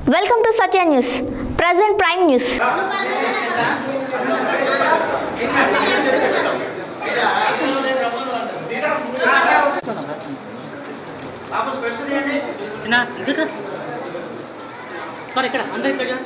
Welcome to Satya News. Present Prime News. Sorry, ఇక్కడ అందరూ ఇక్కడ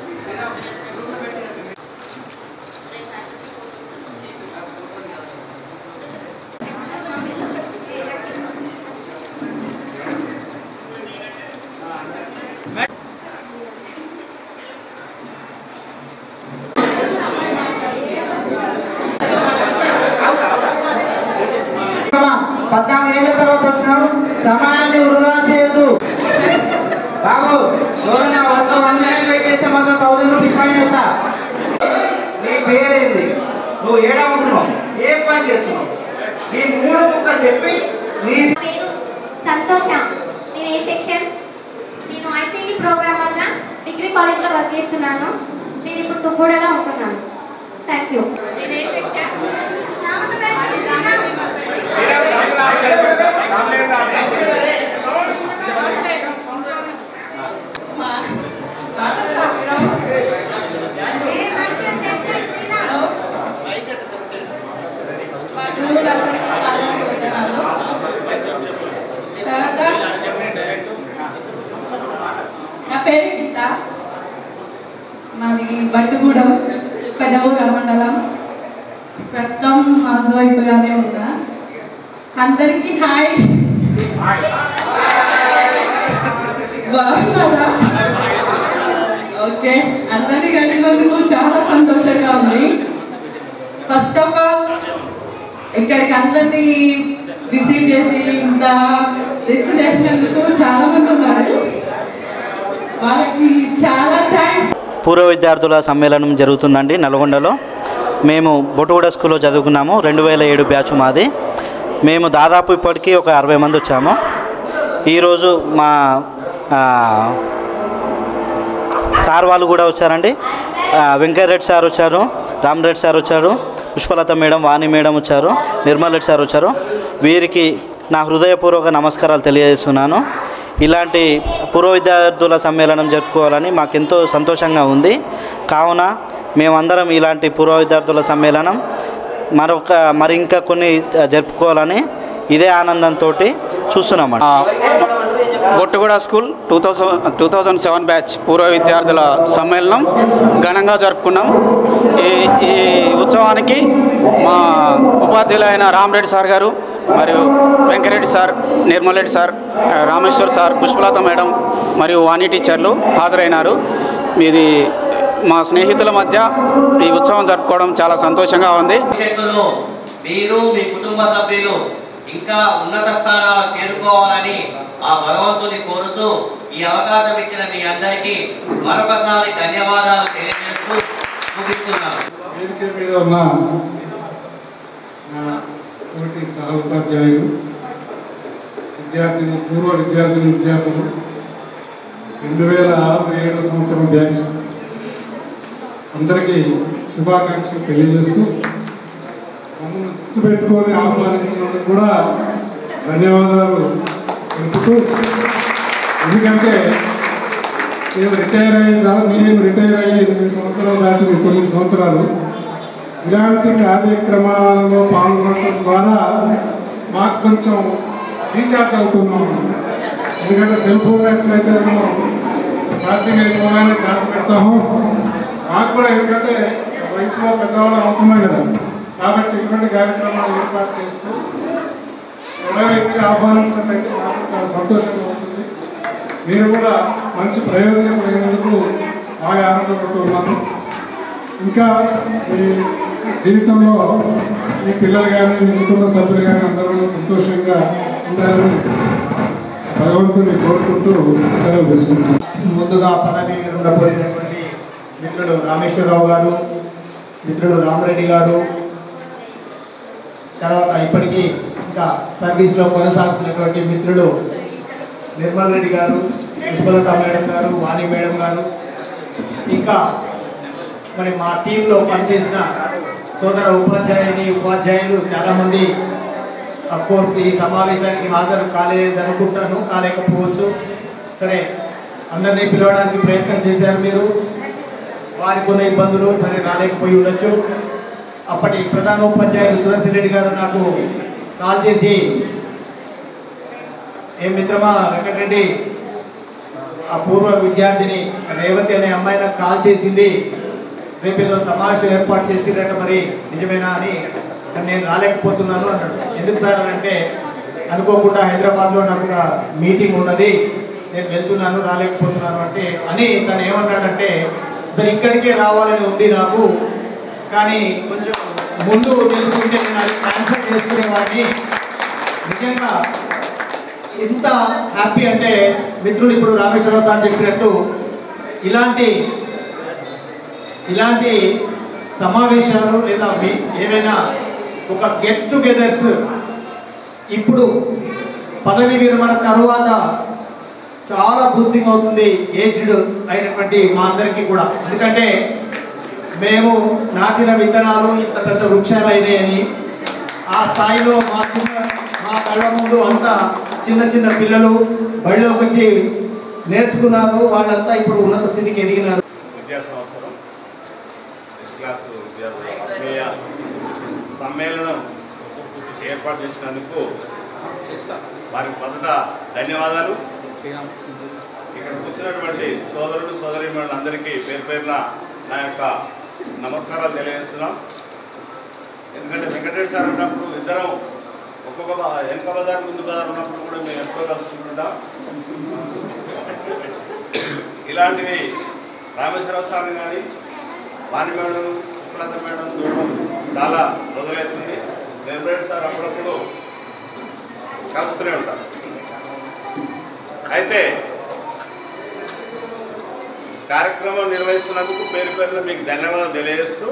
ఏళ్ళ తర్వాత వచ్చినారు. సమయాన్ని వృధా చేయొద్దు బాబు. ఎవరైనా ఒక 1 minute పెట్టేస్తే మాత్రం 1000 రూపీస్ ఫైన్ వేస్తా. నీ పేరేంది, నువ్వు ఏడవుతున్నావు, ఏం పని చేస్తున్నావు, నీ 3 ముక్కలు చెప్పి నీ పేరు సంతోష. నేను ఏ సెక్షన్, నేను ఐసీటీ ప్రోగ్రామర్గా డిగ్రీ కాలేజ్లో వర్క్ చేస్తున్నాను. నేను ఇప్పుడు తుగ్గూడలో ఉంటున్నాను. Thank you. నేను ఏ సెక్షన్, నా పేరు గీత, మాది బట్టుగూడెం పెదవూరు మండలం. ప్రస్తుతం హౌస్ వైఫ్గానే ఉన్నా. అందరికీ హాయ్. బాగున్నారా? ఓకే, అందరినీ కలిసినందుకు చాలా సంతోషంగా ఉంది. ఫస్ట్ ఆఫ్ ఆల్ ఇక్కడికి అందరినీ విజిట్ చేసి ఇంత రిస్క్ చేసినందుకు చాలా మంది ఉన్నారు, వాళ్ళకి చాలా థ్యాంక్స్. పూర్వ విద్యార్థుల సమ్మేళనం జరుగుతుందండి నల్గొండలో. మేము బొట్టుగూడ స్కూల్లో చదువుకున్నాము. 2007 బ్యాచ్ మాది. మేము దాదాపు ఇప్పటికీ ఒక 60 మంది వచ్చాము. ఈరోజు మా సార్ వాళ్ళు కూడా వచ్చారండి. వెంకయ్యరెడ్డి సార్ వచ్చారు, రామరెడ్డి సార్ వచ్చారు, పుష్పలత మేడం, వాణి మేడం వచ్చారు, నిర్మల్ రెడ్డి సార్ వచ్చారు. వీరికి నా హృదయపూర్వక నమస్కారాలు తెలియజేస్తున్నాను. ఇలాంటి పూర్వ విద్యార్థుల సమ్మేళనం జరుపుకోవాలని మాకెంతో సంతోషంగా ఉంది. కావున మేమందరం ఇలాంటి పూర్వ విద్యార్థుల సమ్మేళనం మరి ఇంకా కొన్ని జరుపుకోవాలని ఇదే ఆనందంతో చూస్తున్నామండి. బొట్టుగూడ స్కూల్ 2007 బ్యాచ్ పూర్వ విద్యార్థుల సమ్మేళనం ఘనంగా జరుపుకున్నాం. ఈ ఉత్సవానికి మా ఉపాధ్యాయులైన రామరెడ్డి సార్ గారు మరియు Venkat Reddy sir, Nirmal Reddy sir, Rameshwar sir, Pushpalatha madam మరియు వాణి టీచర్లు హాజరైనారు. ఇది మా స్నేహితుల మధ్య ఈ ఉత్సవం జరుపుకోవడం చాలా సంతోషంగా ఉంది. మీరు మీ కుటుంబ సభ్యులు ఇంకా ఉన్నత స్థానాలు చేరుకోవాలని ఆ భగవంతుని కోరుతూ ఈ అవకాశం ఇచ్చిన మీ అందరికీ మరొకసారి ధన్యవాదాలు తెలియజేస్తూ ముగిస్తున్నాను. వేదిక మీద ఉన్న తోటి సహ ఉపాధ్యాయులు, విద్యార్థులు, పూర్వ విద్యార్థులు, 2006-2007 సంవత్సరం బ్యాచ్ అందరికీ శుభాకాంక్షలు తెలియజేస్తూ మమ్మల్ని గుర్తుపెట్టుకొని ఆహ్వానించినందుకు కూడా ధన్యవాదాలు తెలుపుతూ, ఎందుకంటే నేను రిటైర్ అయ్యి 8 సంవత్సరాలు దాటి 9 సంవత్సరాలు ఇలాంటి కార్యక్రమాలలో పాల్గొనడం ద్వారా మాకు కొంచెం రీఛార్జ్ అవుతున్నాం. ఎందుకంటే సెల్ ఫోన్ ఎట్లయితే మనం ఛార్జింగ్ అయిపోగానే ఛార్జ్ పెడతాము, మాకు కూడా ఎందుకంటే వయసులో పెద్దవాళ్ళు అవుతున్నాం కదా. కాబట్టి ఇటువంటి కార్యక్రమాలు ఏర్పాటు చేస్తూ వ్యక్తి ఆహ్వానించినట్లయితే నాకు చాలా సంతోషంగా ఉంటుంది. నేను కూడా మంచి ప్రయోజనం అయినందుకు బాగా ఆనందపడుతున్నాను. ఇంకా మీ జీవితంలో మీ పిల్లలు కానీ, మీ కుటుంబ సభ్యులు కానీ అందరూ సంతోషంగా ఉండాలని భగవంతుని కోరుకుంటూ సెలవు తీసుకుంటున్నాను. ముందుగా పదవి ఉండబోయినటువంటి మిత్రుడు రామేశ్వరరావు గారు, మిత్రుడు రామరెడ్డి గారు, తర్వాత ఇప్పటికీ ఇంకా సర్వీస్లో కొనసాగుతున్నటువంటి మిత్రుడు నిర్మల్ రెడ్డి గారు, పుష్పలత మేడం గారు, వాణి మేడం గారు, ఇంకా మరి మా టీంలో పనిచేసిన సోదర ఉపాధ్యాయులు చాలామంది కోర్స్ ఈ సమావేశానికి హాజరు కాలేదనుకుంటాను, కాలేకపోవచ్చు. సరే, అందరినీ పిలవడానికి ప్రయత్నం చేశారు మీరు. వారికి కొన్ని ఇబ్బందులు సరే రాలేకపోయి ఉండొచ్చు. అప్పటి ప్రధానోపాధ్యాయులు సుదర్శన్ రెడ్డి గారు నాకు కాల్ చేసి, ఏం మిత్రమా వెంకటరెడ్డి, ఆ పూర్వ విద్యార్థిని రేవతి అనే అమ్మాయి నాకు కాల్ చేసింది, రేపు ఏదో సమావేశం ఏర్పాటు చేసిరట, మరి నిజమేనా అని, నేను రాలేకపోతున్నాను అన్నాడు. ఎందుకు సార్ అంటే, అనుకోకుండా హైదరాబాద్లో నాకు ఒక మీటింగ్ ఉన్నది, నేను వెళ్తున్నాను రాలేకపోతున్నాను అంటే అని తను ఏమన్నాడంటే, అసలు ఇక్కడికే రావాలని ఉంది నాకు, కానీ కొంచెం ముందు తెలుసుకుంటే నేను అది క్యాన్సల్ చేసుకునేవాడిని. నిజంగా ఎంత హ్యాపీ అంటే మిత్రులు ఇప్పుడు రామేశ్వరరావు సార్ చెప్పినట్టు ఇలాంటి సమావేశాలు లేదా ఏమైనా ఒక గెట్ టుగెదర్స్ ఇప్పుడు పదవి విరమణ తరువాత చాలా బూస్టింగ్ అవుతుంది ఏజ్డ్ అయినటువంటి మా అందరికీ కూడా. ఎందుకంటే మేము నాటిన విత్తనాలు ఇంత పెద్ద వృక్షాలు అయినాయని, ఆ స్థాయిలో మా కళ్ళ ముందు అంతా చిన్న చిన్న పిల్లలు బడిలోకి వచ్చి నేర్చుకున్నారు, వాళ్ళంతా ఇప్పుడు ఉన్నత స్థితికి ఎదిగినారు. విద్యా సంవత్సరం క్లాసు విద్యార్థుల ఆత్మీయ సమ్మేళనం ఏర్పాటు చేసినందుకు వారికి మొదట ధన్యవాదాలు. ఇక్కడికి వచ్చినటువంటి సోదరుడు సోదరీమణులందరికీ పేరు పేరున నా యొక్క నమస్కారాలు తెలియజేస్తున్నాం. ఎందుకంటే వెంకటరెడ్డి సార్ ఉన్నప్పుడు ఇద్దరం ఒక్కొక్క వెనక బజార్ ముందు బజార్ ఉన్నప్పుడు కూడా మేము ఎక్కువ కలుసుకుంటుంటాం. ఇలాంటివి రామేశ్వరరావు సార్ని కానీ వాణి మేడం, సుప్రత మేడం చూడడం చాలా రోజులవుతుంది. వెంకటరెడ్డి సార్ అప్పుడప్పుడు కలుస్తూనే ఉంటారు. అయితే కార్యక్రమం నిర్వహిస్తున్నందుకు పేరు పేరున మీకు ధన్యవాదాలు తెలియజేస్తూ,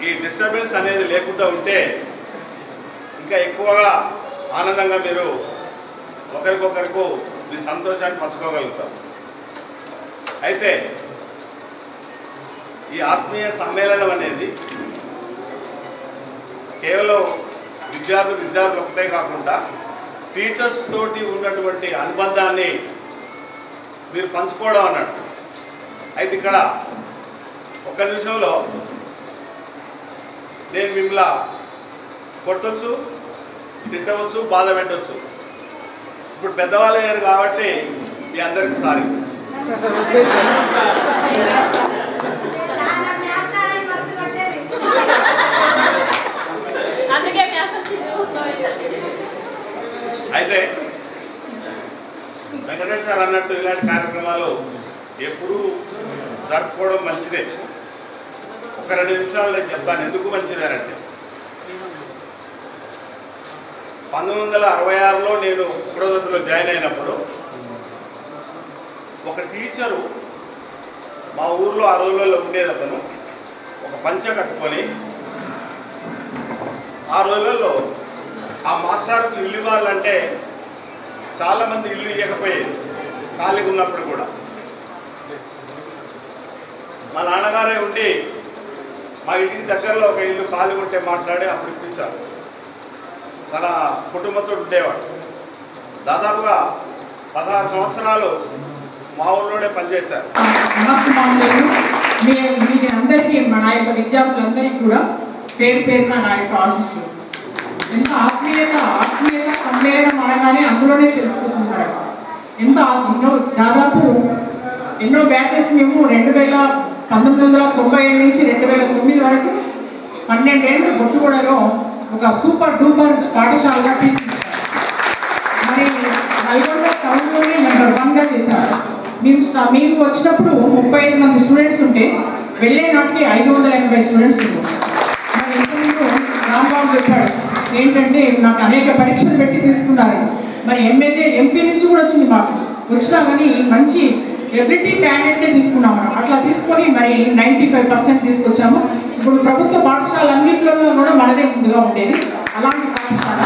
ఈ డిస్టర్బెన్స్ అనేది లేకుండా ఉంటే ఇంకా ఎక్కువగా ఆనందంగా మీరు ఒకరికొకరికి మీ సంతోషాన్ని పంచుకోగలుగుతారు. అయితే ఈ ఆత్మీయ సమ్మేళనం అనేది కేవలం విద్యార్థులు ఒకటే కాకుండా టీచర్స్ తోటి ఉన్నటువంటి అనుబంధాన్ని మీరు పంచుకోవడం అన్నట్టు. అయితే ఇక్కడ ఒక నిమిషంలో నేను మిమ్మల్ని కొట్టవచ్చు, తిట్టవచ్చు, బాధ పెట్టవచ్చు. ఇప్పుడు పెద్దవాళ్ళు అయ్యారు కాబట్టి మీ అందరికీ సారీ. అయితే వెంకటరెడ్డి సార్ అన్నట్టు ఇలాంటి కార్యక్రమాలు ఎప్పుడూ జరుపుకోవడం మంచిదే. ఒక 2 నిమిషాలు నేను చెప్తాను ఎందుకు మంచిదేనంటే, 1966లో నేను పురోగతిలో జాయిన్ అయినప్పుడు ఒక టీచరు మా ఊర్లో ఆ రోజుల్లో ఉండేది. అతను ఒక పంచె కట్టుకొని, ఆ రోజుల్లో ఆ మాస్టర్కు ఇల్లు ఇవ్వాలంటే చాలామంది ఇల్లు ఇవ్వకపోయేది ఖాళీగా ఉన్నప్పుడు కూడా. మా నాన్నగారే ఉండి మా ఇంటికి దగ్గరలో ఒక ఇల్లు ఖాళీ ఉంటే మాట్లాడి అప్పుడు ఇప్పించారు. తన కుటుంబంతో ఉండేవాడు. దాదాపుగా 16 సంవత్సరాలు మా ఊళ్ళోనే పనిచేశారు. మీకు అందరికీ నా యొక్క విద్యార్థులందరికీ కూడా పేరు పేరున నా యొక్క ఆశీస్సులు. ఎంత ఆత్మీయత సమ్మేళనం అనగానే అందులోనే తెలిసిపోతున్నారు. దాదాపు ఎన్నో బ్యాచెస్ మేము 1997 నుంచి 2009 వరకు 12 ఏళ్ళు బొట్టుగూడలో ఒక సూపర్ డూపర్ పాఠశాలగా తీర్చిదిద్దారు. మరి నల్గొండ టౌన్లోనే నెంబర్ 1గా చేశారు. మేము వచ్చినప్పుడు 35 మంది స్టూడెంట్స్ ఉంటే వెళ్ళే నాటికి 580 స్టూడెంట్స్ ఉన్నారు. మరి ఇంతకుముందు రాంబాబు చెప్పాడు ఏంటంటే నాకు అనేక పరీక్షలు పెట్టి తీసుకున్నారు. మరి ఎమ్మెల్యే ఎంపీ నుంచి కూడా వచ్చింది, మాకు వచ్చినా కానీ మంచి ఎవ్రిటీ క్యాండిడేట్నే తీసుకున్నాం మనం. అట్లా తీసుకొని మరి 95% తీసుకొచ్చాము. ఇప్పుడు ప్రభుత్వ పాఠశాలన్నింటిలో కూడా మనదే ముందుగా ఉండేది అలాంటి పాఠశాల.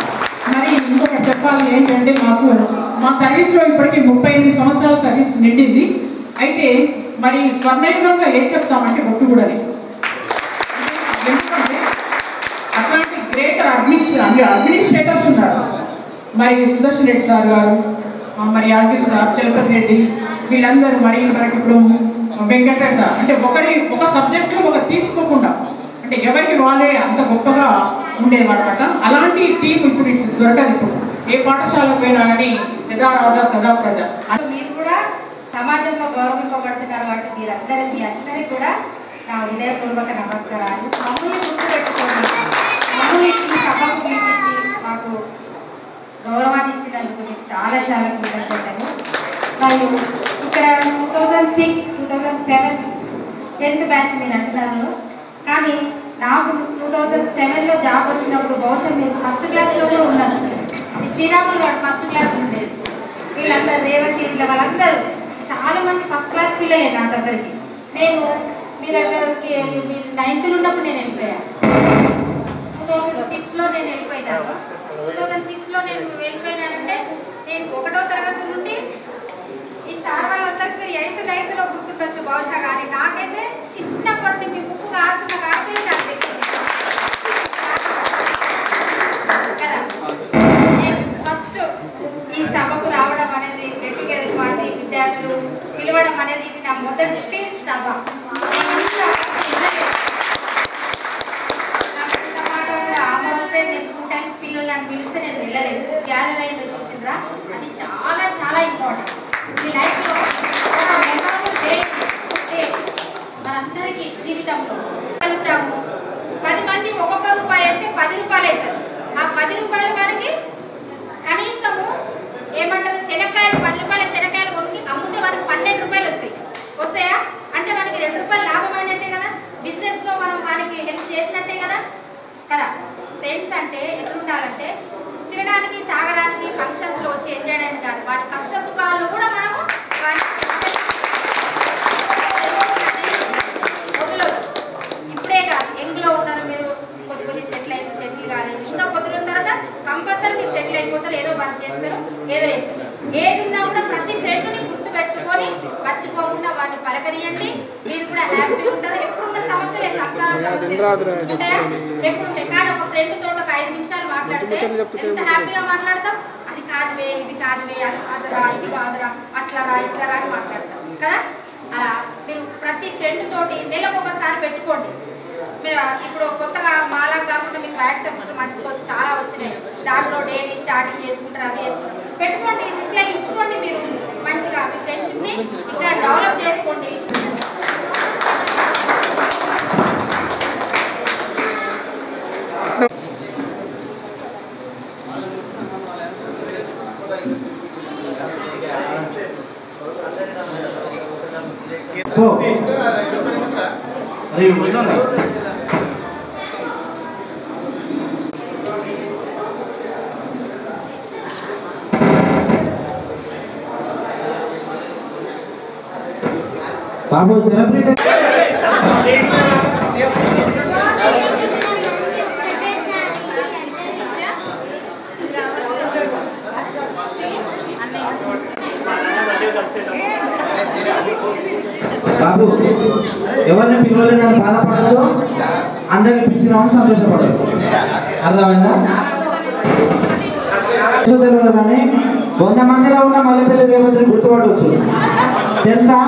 మరి ఇంకొక చెప్పాలి ఏంటంటే, మా సర్వీస్లో ఇప్పటికీ 38 సంవత్సరాల సర్వీస్ నిండింది. అయితే మరి స్వర్ణయుగంగా ఏం చెప్తామంటే బొట్టుగూడని. ఎందుకంటే అట్లాంటి గ్రేటర్ అడ్మినిస్ట్రేటర్స్ ఉన్నారు. మరి సుదర్శన్ రెడ్డి సార్ గారు, మరి యాదగిరి సార్, చలపతి రెడ్డి, వీళ్ళందరూ మరి మనకి ఇప్పుడు వెంకటేశ్వర సార్ అంటే ఒక సబ్జెక్ట్లో ఒక తీసుకోకుండా అంటే ఎవరికి వాళ్ళే అంత గొప్పగా ఉండేదన్నమాట. అలాంటి టీం ఇప్పుడు దొరకదు. ఇప్పుడు ఏ పాఠశాలకు పోయినా కానీ యథా రాజా తదా ప్రజ. మీరు కూడా సమాజంలో గౌరవింపబడుతున్నారు కాబట్టి మీ అందరికీ కూడా నా హృదయపూర్వక నమస్కారాలు. మమ్మల్ని గుర్తుపెట్టుకోండి, మమ్మల్ని ఈ సభకు పిలిపించి మాకు గౌరవాన్ని ఇచ్చినందుకు మీకు చాలా చాలా కృతజ్ఞతలు. మరియు ఇక్కడ 2006, 2007 10th బ్యాచ్ మీరు అంటున్నారు, కానీ నాకు 2007లో జాబ్ వచ్చినప్పుడు బహుశా మీరు ఫస్ట్ క్లాస్లో కూడా ఉన్నారు. ఈ శ్రీరాములు వాడు ఫస్ట్ క్లాస్ ఉండేది. వీళ్ళందరూ రేవంతి ఇట్లా వాళ్ళందరూ చాలామంది ఫస్ట్ క్లాస్ పిల్లలే నా దగ్గరికి. నేను మీ దగ్గరికి మీరు 9th ఉన్నప్పుడు నేను వెళ్ళిపోయాను. 2006లో నేను వెళ్ళిపోయినాను. 2006లో నేను వెళ్ళిపోయినానంటే నేను 1వ తరగతి నుండి ఈ సార్ వాళ్ళందరికీ మీరు 8th, 9thలో గుర్తుండొచ్చు బహుశా, కానీ నాకైతే చిన్నప్పటి మీ ముక్కు కాల్సిన కాకపోతే నాకు తెలిసింది కదా. నేను ఫస్ట్ ఈ సభకు రావడం అనేది గెట్ పార్టీ విద్యార్థులు పిలవడం అనేది ఇది నా మొదటి సభ. ఆమె వస్తే నేను 2 times పిల్లలు నన్ను పిలిస్తే నేను వెళ్ళలేదు. గ్యాదర్ అయింది చూసిండ్రా, అది చాలా చాలా ఇంపార్టెంట్ మీ లైఫ్లో. మనందరికీ జీవితంలో కలుగుతాము. 10 మంది ఒక్కొక్క రూపాయి వేస్తే 10 రూపాయలు అవుతుంది. ఆ 10 రూపాయలు మనకి కనీసము ఏమంటారు, శనక్కాయలు 10 రూపాయల శనక్కాయలు కొనుక్కి అమ్మితే మనకి 12 రూపాయలు వస్తాయా? అంటే మనకి 2 రూపాయలు లాభం అయినట్టే కదా. బిజినెస్లో మనం వానికి హెల్ప్ చేసినట్టే కదా. ఫ్రెండ్స్ అంటే ఎట్లుండాలంటే తినడానికి, తాగడానికి, ఫంక్షన్స్లో వచ్చి ఎంజాయ్ చేయడానికి కాదు, వారి కష్ట సుఖాల్లో కూడా మనము వదలదు. ఇప్పుడే కాదు, యంగ్లో ఉన్నారు మీరు, కొద్ది సెటిల్ కాలేదు, ఇంకా కొద్ది రోజుల తర్వాత కంపల్సరీ మీరు సెటిల్ అయిపోతారు, ఏదో వర్క్ చేస్తారు, ఏదో చేస్తారు. ఏది ఉన్నా కూడా ప్రతి ఫ్రెండ్ని గుర్తు పెట్టుకొని మర్చిపోకుండా వాటిని పలకరియండి. మీరు కూడా హ్యాపీగా ఉంటారు. ఎప్పుడున్న సమస్యలే, సంసారం సమస్యలు ఉంటాయా? ఎప్పుడుంటాయి. కానీ ఒక ఫ్రెండ్ తోటి ఒక 5 నిమిషాలు మాట్లాడితే ఎంత హ్యాపీగా మాట్లాడతాం. అది కాదువే, ఇది కాదువే, అది కాదురా, ఇది కాదురా, అట్లరా ఇట్లరా అని మాట్లాడతాం కదా. అలా మీరు ప్రతి ఫ్రెండ్ తోటి నెలకు ఒకసారి పెట్టుకోండి. మీరు ఇప్పుడు కొత్తగా మాలా కాకుండా మీకు వాట్సాప్ మంచిగా చాలా వచ్చినాయి, దాంట్లో డైలీ చాటింగ్ చేసుకుంటారు, అవి చేసుకుంటారు. పెట్టుకోండి, రిప్లై ఇచ్చుకోండి. మీరు మంచిగా మీ ఫ్రెండ్షిప్ని ఇంకా డెవలప్ చేసుకోండి. బాబు సెలబ్రిటీ బాబు ఎవరిని పిలవలేదని బాధపడదు, అందరిని పిలిచినామని సంతోషపడదు. అర్థమైందా? తెలియదు కానీ 100 మందిలో ఉన్న మల్లెపల్లి రేవంతిని గుర్తుపట్టవచ్చు. తెలుసా?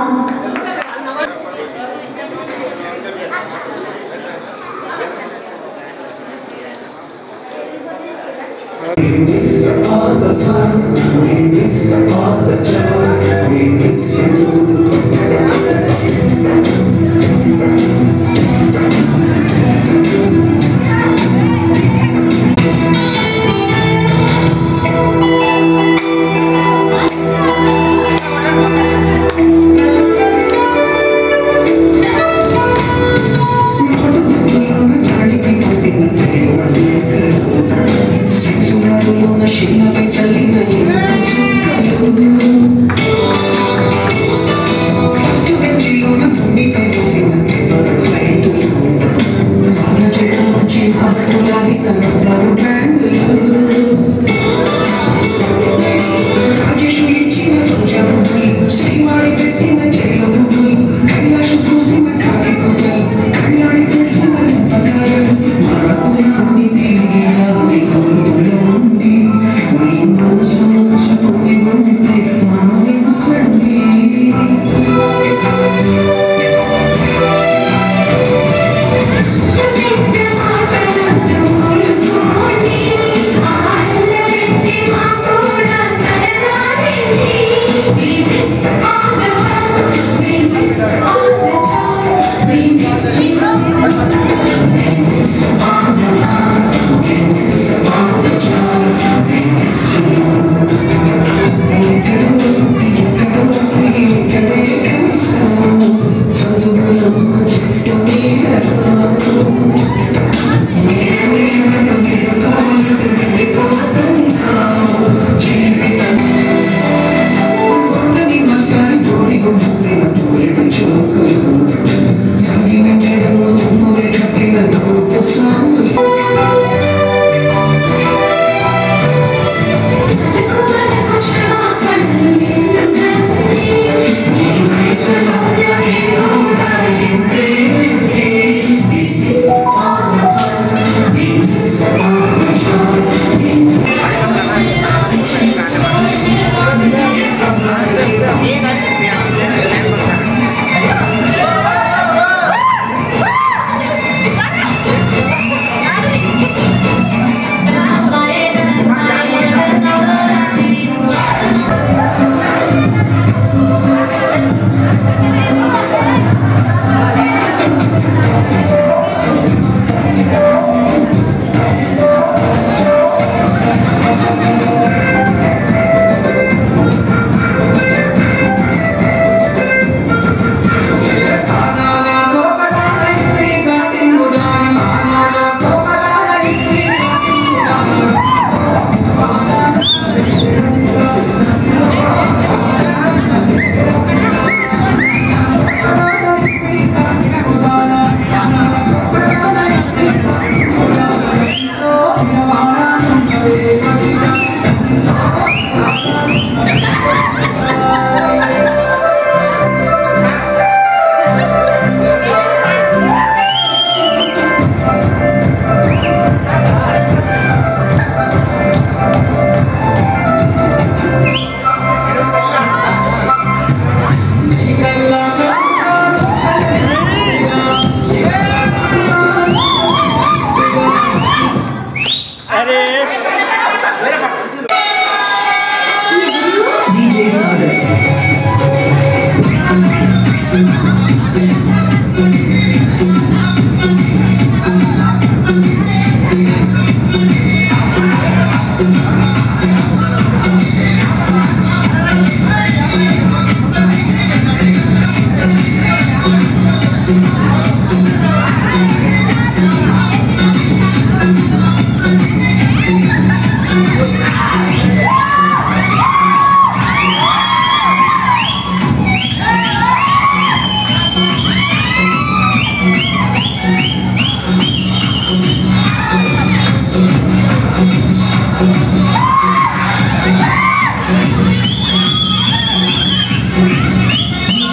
We miss all the fun, we miss all the joy, we miss you. Una scena pensalina in un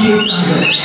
Sagar.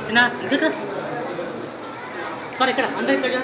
చిన్న ఇక్కడ సార్ ఇక్కడ అందరు ఇక్కడ